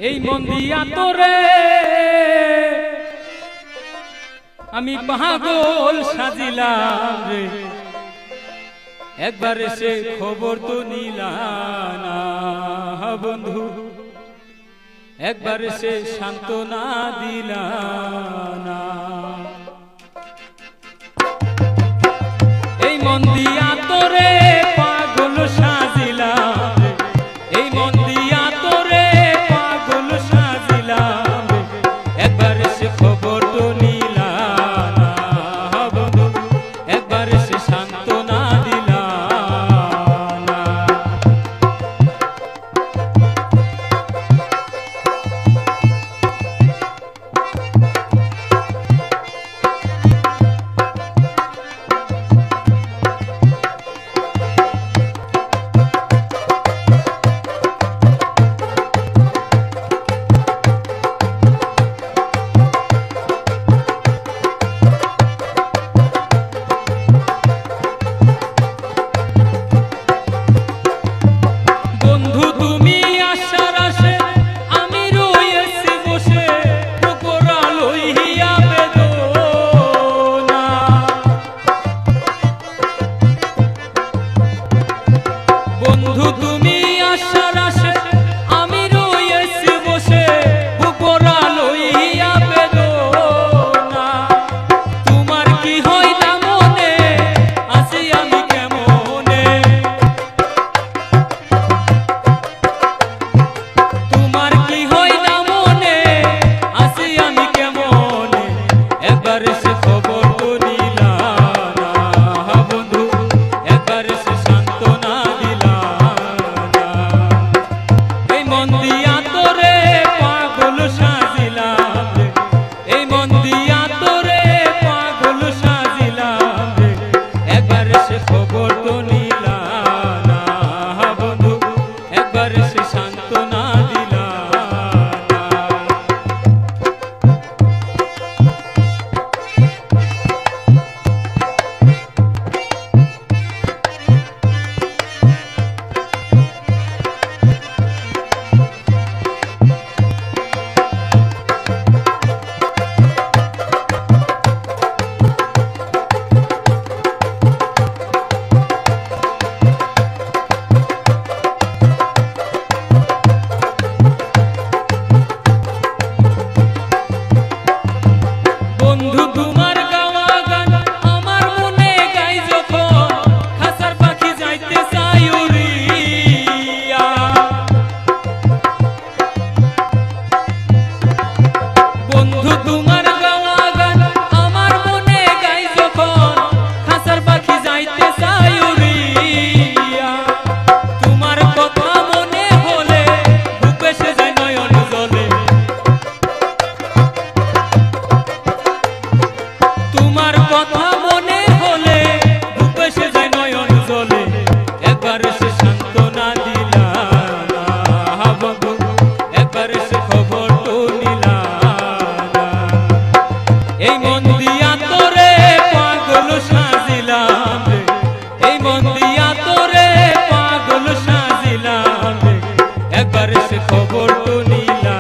এই মন দিয়া তোরে আমি পাগল সাজিলাম রে, একবার এসে খবর তো নিলাম না বন্ধু, একবার এসে সান্ত্বনা দিলাম না। এই মন দিয়া তোরে পাগল সাজিলাম, এই মন দিয়া তোরে পাগল সাজিলাম, একবার এসে খবর তো নিলাম না বন্ধু, একবার এসে সান্ত্বনা দিলাম না। একবার এসে খবর তো নিলাম।